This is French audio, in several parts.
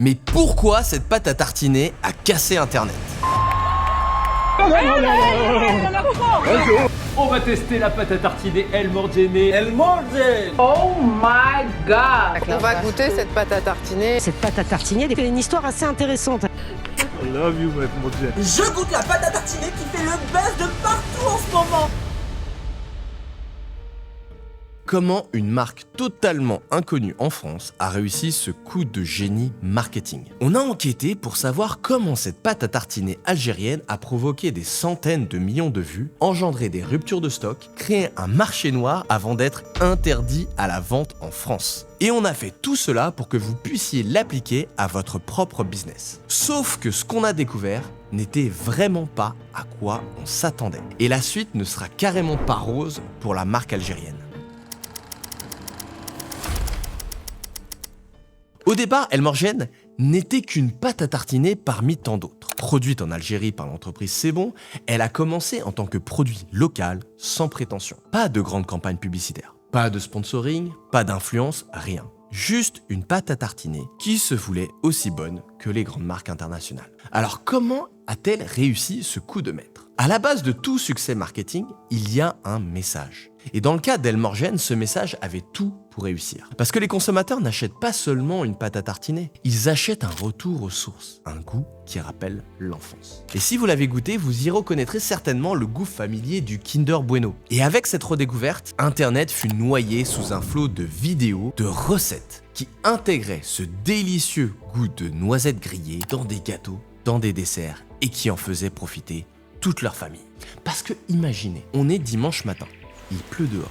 Mais pourquoi cette pâte à tartiner a cassé Internet? On va tester la pâte à tartiner El Morgene. El Morgene. Oh my god! On va goûter cette pâte à tartiner. Cette pâte à tartiner, il y a une histoire assez intéressante. I love you, my Morgene. Je goûte la pâte à tartiner qui fait le buzz de partout en ce moment. Comment une marque totalement inconnue en France a réussi ce coup de génie marketing? On a enquêté pour savoir comment cette pâte à tartiner algérienne a provoqué des centaines de millions de vues, engendré des ruptures de stock, créé un marché noir avant d'être interdit à la vente en France. Et on a fait tout cela pour que vous puissiez l'appliquer à votre propre business. Sauf que ce qu'on a découvert n'était vraiment pas à quoi on s'attendait. Et la suite ne sera carrément pas rose pour la marque algérienne. Au départ, El Morgene n'était qu'une pâte à tartiner parmi tant d'autres. Produite en Algérie par l'entreprise C'est Bon, elle a commencé en tant que produit local, sans prétention. Pas de grande campagne publicitaire, pas de sponsoring, pas d'influence, rien. Juste une pâte à tartiner qui se voulait aussi bonne que les grandes marques internationales. Alors comment a-t-elle réussi ce coup de maître? À la base de tout succès marketing, il y a un message. Et dans le cas d'El Morgene, ce message avait tout pour réussir. Parce que les consommateurs n'achètent pas seulement une pâte à tartiner, ils achètent un retour aux sources, un goût qui rappelle l'enfance. Et si vous l'avez goûté, vous y reconnaîtrez certainement le goût familier du Kinder Bueno. Et avec cette redécouverte, Internet fut noyé sous un flot de vidéos, de recettes qui intégraient ce délicieux goût de noisettes grillées dans des gâteaux, dans des desserts et qui en faisaient profiter toute leur famille. Parce que imaginez, on est dimanche matin, il pleut dehors.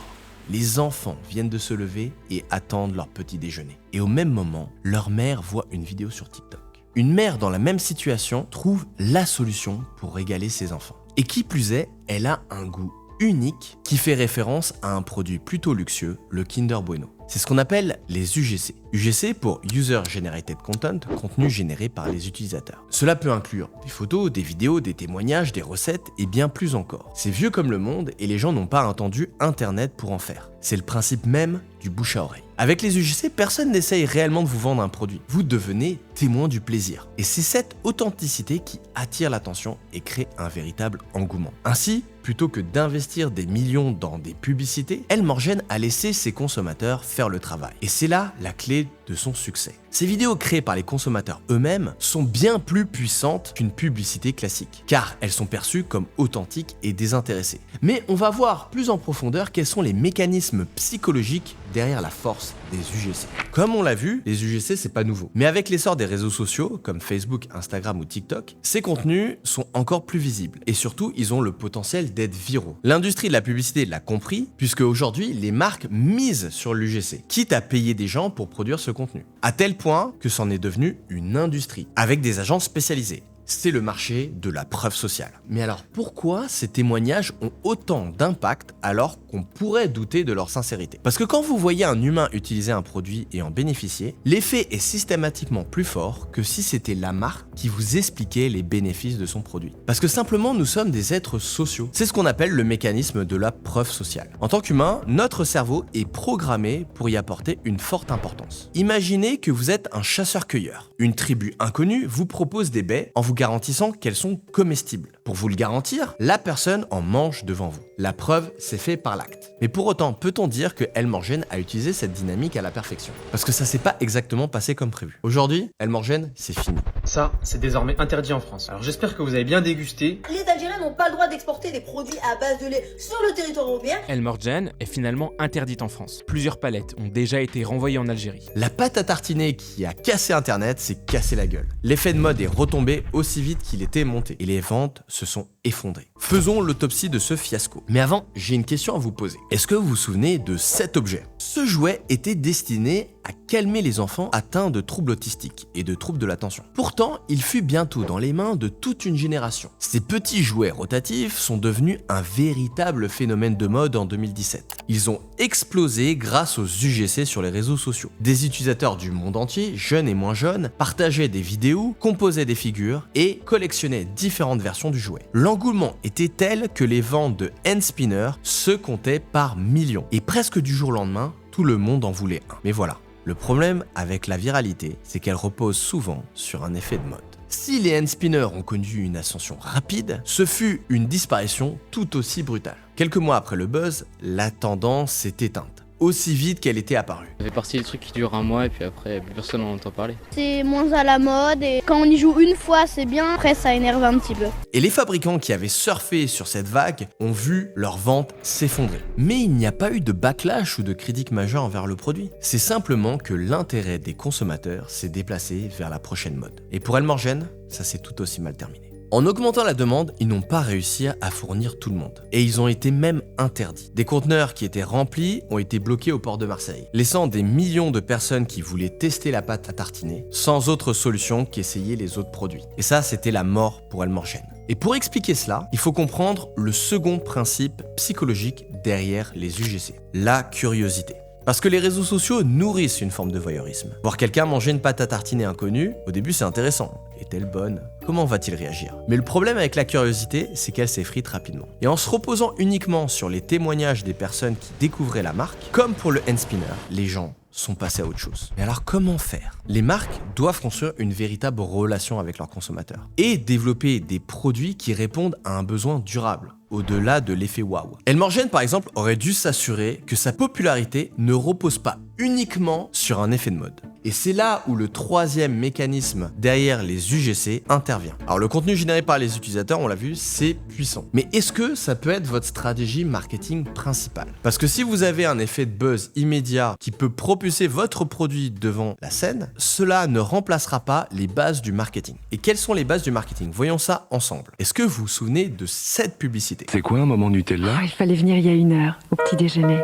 Les enfants viennent de se lever et attendent leur petit déjeuner. Et au même moment, leur mère voit une vidéo sur TikTok. Une mère dans la même situation trouve la solution pour régaler ses enfants. Et qui plus est, elle a un goût unique qui fait référence à un produit plutôt luxueux, le Kinder Bueno. C'est ce qu'on appelle les UGC. UGC pour User Generated Content, contenu généré par les utilisateurs. Cela peut inclure des photos, des vidéos, des témoignages, des recettes et bien plus encore. C'est vieux comme le monde et les gens n'ont pas attendu Internet pour en faire. C'est le principe même du bouche à oreille. Avec les UGC, personne n'essaye réellement de vous vendre un produit. Vous devenez témoin du plaisir. Et c'est cette authenticité qui attire l'attention et crée un véritable engouement. Ainsi, plutôt que d'investir des millions dans des publicités, El Morgene a laissé ses consommateurs faire le travail. Et c'est là la clé de son succès. Ces vidéos créées par les consommateurs eux-mêmes sont bien plus puissantes qu'une publicité classique, car elles sont perçues comme authentiques et désintéressées. Mais on va voir plus en profondeur quels sont les mécanismes psychologiques derrière la force des UGC. Comme on l'a vu, les UGC c'est pas nouveau. Mais avec l'essor des réseaux sociaux comme Facebook, Instagram ou TikTok, ces contenus sont encore plus visibles. Et surtout, ils ont le potentiel d'être viraux. L'industrie de la publicité l'a compris, puisque aujourd'hui, les marques misent sur l'UGC, quitte à payer des gens pour produire ce contenu. À tel point que c'en est devenu une industrie, avec des agences spécialisées. C'est le marché de la preuve sociale. Mais alors pourquoi ces témoignages ont autant d'impact alors qu'on pourrait douter de leur sincérité? Parce que quand vous voyez un humain utiliser un produit et en bénéficier, l'effet est systématiquement plus fort que si c'était la marque qui vous expliquait les bénéfices de son produit. Parce que simplement nous sommes des êtres sociaux. C'est ce qu'on appelle le mécanisme de la preuve sociale. En tant qu'humain, notre cerveau est programmé pour y apporter une forte importance. Imaginez que vous êtes un chasseur-cueilleur. Une tribu inconnue vous propose des baies en vous garantissant qu'elles sont comestibles. Pour vous le garantir, la personne en mange devant vous. La preuve, c'est fait par l'acte. Mais pour autant, peut-on dire que El Morgene a utilisé cette dynamique à la perfection? Parce que ça s'est pas exactement passé comme prévu. Aujourd'hui, El Morgene, c'est fini. Ça, c'est désormais interdit en France. Alors j'espère que vous avez bien dégusté. Les Algériens n'ont pas le droit d'exporter des produits à base de lait sur le territoire européen. El Morgene est finalement interdite en France. Plusieurs palettes ont déjà été renvoyées en Algérie. La pâte à tartiner qui a cassé Internet s'est cassé la gueule. L'effet de mode est retombé aussi vite qu'il était monté et les ventes se sont effondrées. Faisons l'autopsie de ce fiasco. Mais avant, j'ai une question à vous poser. Est-ce que vous vous souvenez de cet objet? Ce jouet était destiné à calmer les enfants atteints de troubles autistiques et de troubles de l'attention. Pourtant, il fut bientôt dans les mains de toute une génération. Ces petits jouets rotatifs sont devenus un véritable phénomène de mode en 2017. Ils ont explosé grâce aux UGC sur les réseaux sociaux. Des utilisateurs du monde entier, jeunes et moins jeunes, partageaient des vidéos, composaient des figures et collectionnaient différentes versions du jouet. L'engouement était tel que les ventes de hand spinner se comptaient par millions. Et presque du jour au lendemain, tout le monde en voulait un. Mais voilà. Le problème avec la viralité, c'est qu'elle repose souvent sur un effet de mode. Si les hand spinners ont connu une ascension rapide, ce fut une disparition tout aussi brutale. Quelques mois après le buzz, la tendance s'est éteinte, aussi vite qu'elle était apparue. Ça fait partie des trucs qui durent un mois et puis après plus personne n'en entend parler. C'est moins à la mode et quand on y joue une fois c'est bien, après ça énerve un petit peu. Et les fabricants qui avaient surfé sur cette vague ont vu leurs ventes s'effondrer. Mais il n'y a pas eu de backlash ou de critique majeure envers le produit. C'est simplement que l'intérêt des consommateurs s'est déplacé vers la prochaine mode. Et pour Elmorgen, ça s'est tout aussi mal terminé. En augmentant la demande, ils n'ont pas réussi à fournir tout le monde. Et ils ont été même interdits. Des conteneurs qui étaient remplis ont été bloqués au port de Marseille, laissant des millions de personnes qui voulaient tester la pâte à tartiner sans autre solution qu'essayer les autres produits. Et ça, c'était la mort pour Elmorgen. Et pour expliquer cela, il faut comprendre le second principe psychologique derrière les UGC, la curiosité. Parce que les réseaux sociaux nourrissent une forme de voyeurisme. Voir quelqu'un manger une pâte à tartiner inconnue, au début c'est intéressant. Est-elle bonne? Comment va-t-il réagir? Mais le problème avec la curiosité, c'est qu'elle s'effrite rapidement. Et en se reposant uniquement sur les témoignages des personnes qui découvraient la marque, comme pour le hand spinner, les gens sont passés à autre chose. Mais alors comment faire? Les marques doivent construire une véritable relation avec leurs consommateurs et développer des produits qui répondent à un besoin durable, au-delà de l'effet waouh. Elmorgen par exemple aurait dû s'assurer que sa popularité ne repose pas uniquement sur un effet de mode. Et c'est là où le troisième mécanisme derrière les UGC intervient. Alors le contenu généré par les utilisateurs, on l'a vu, c'est puissant. Mais est-ce que ça peut être votre stratégie marketing principale? Parce que si vous avez un effet de buzz immédiat qui peut propulser votre produit devant la scène, cela ne remplacera pas les bases du marketing. Et quelles sont les bases du marketing? Voyons ça ensemble. Est-ce que vous vous souvenez de cette publicité? C'est quoi un moment Nutella? Il fallait venir il y a 1 heure, au petit déjeuner.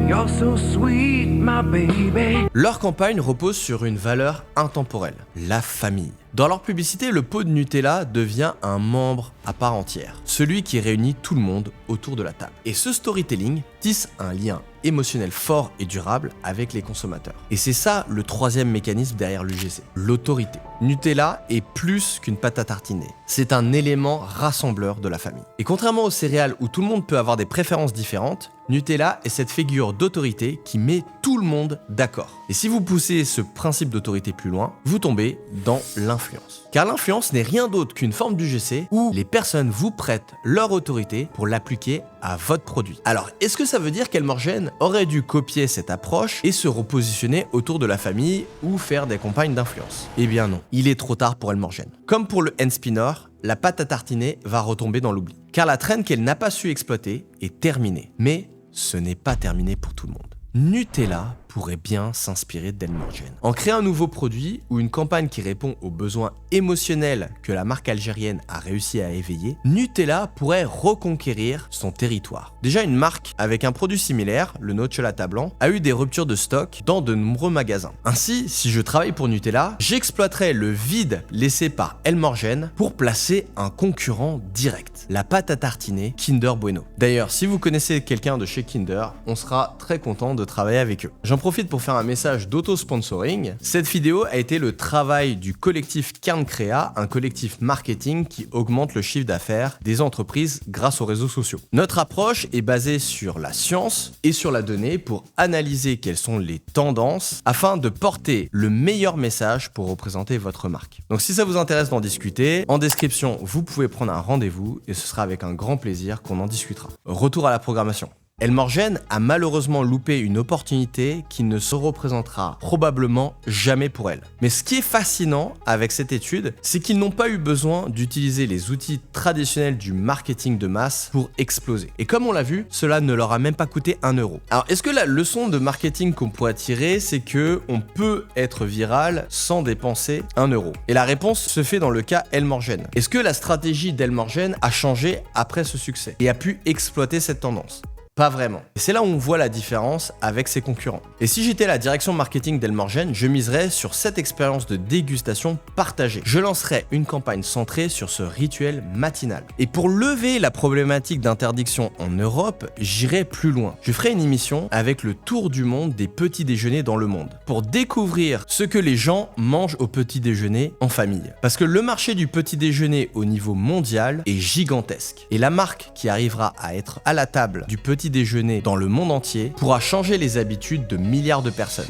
You're so sweet, my baby. Leur campagne repose sur une valeur intemporelle, la famille. Dans leur publicité, le pot de Nutella devient un membre à part entière, celui qui réunit tout le monde autour de la table. Et ce storytelling tisse un lien émotionnel fort et durable avec les consommateurs. Et c'est ça le troisième mécanisme derrière l'UGC, l'autorité. Nutella est plus qu'une pâte à tartiner, c'est un élément rassembleur de la famille. Et contrairement aux céréales où tout le monde peut avoir des préférences différentes, Nutella est cette figure d'autorité qui met tout le monde d'accord. Et si vous poussez ce principe d'autorité plus loin, vous tombez dans l'influence. Car l'influence n'est rien d'autre qu'une forme d'UGC où les personnes vous prêtent leur autorité pour l'appliquer à votre produit. Alors, est-ce que ça veut dire qu'Elmorgen aurait dû copier cette approche et se repositionner autour de la famille ou faire des campagnes d'influence? Eh bien non, il est trop tard pour Elmorgen. Comme pour le hand spinner, la pâte à tartiner va retomber dans l'oubli. Car la traîne qu'elle n'a pas su exploiter est terminée. Mais ce n'est pas terminé pour tout le monde. Nutella pourrait bien s'inspirer d'Elmorgen. En créant un nouveau produit ou une campagne qui répond aux besoins émotionnels que la marque algérienne a réussi à éveiller, Nutella pourrait reconquérir son territoire. Déjà, une marque avec un produit similaire, le Nocciolata blanc, a eu des ruptures de stock dans de nombreux magasins. Ainsi, si je travaille pour Nutella, j'exploiterai le vide laissé par Elmorgen pour placer un concurrent direct, la pâte à tartiner Kinder Bueno. D'ailleurs, si vous connaissez quelqu'un de chez Kinder, on sera très content de travailler avec eux. J'en profite pour faire un message d'auto-sponsoring. Cette vidéo a été le travail du collectif Carncrea, un collectif marketing qui augmente le chiffre d'affaires des entreprises grâce aux réseaux sociaux. Notre approche est basée sur la science et sur la donnée pour analyser quelles sont les tendances afin de porter le meilleur message pour représenter votre marque. Donc si ça vous intéresse d'en discuter, en description, vous pouvez prendre un rendez-vous et ce sera avec un grand plaisir qu'on en discutera. Retour à la programmation. Elmorgen a malheureusement loupé une opportunité qui ne se représentera probablement jamais pour elle. Mais ce qui est fascinant avec cette étude, c'est qu'ils n'ont pas eu besoin d'utiliser les outils traditionnels du marketing de masse pour exploser. Et comme on l'a vu, cela ne leur a même pas coûté 1 euro. Alors est-ce que la leçon de marketing qu'on pourrait tirer, c'est que on peut être viral sans dépenser 1 euro? Et la réponse se fait dans le cas Elmorgen. Est-ce que la stratégie d'Elmorgen a changé après ce succès et a pu exploiter cette tendance? Pas vraiment. Et c'est là où on voit la différence avec ses concurrents. Et si j'étais la direction marketing d'Elmorgen, je miserais sur cette expérience de dégustation partagée. Je lancerais une campagne centrée sur ce rituel matinal. Et pour lever la problématique d'interdiction en Europe, j'irai plus loin. Je ferai une émission avec le tour du monde des petits déjeuners dans le monde, pour découvrir ce que les gens mangent au petit déjeuner en famille. Parce que le marché du petit déjeuner au niveau mondial est gigantesque. Et la marque qui arrivera à être à la table du petit petit déjeuner dans le monde entier pourra changer les habitudes de milliards de personnes.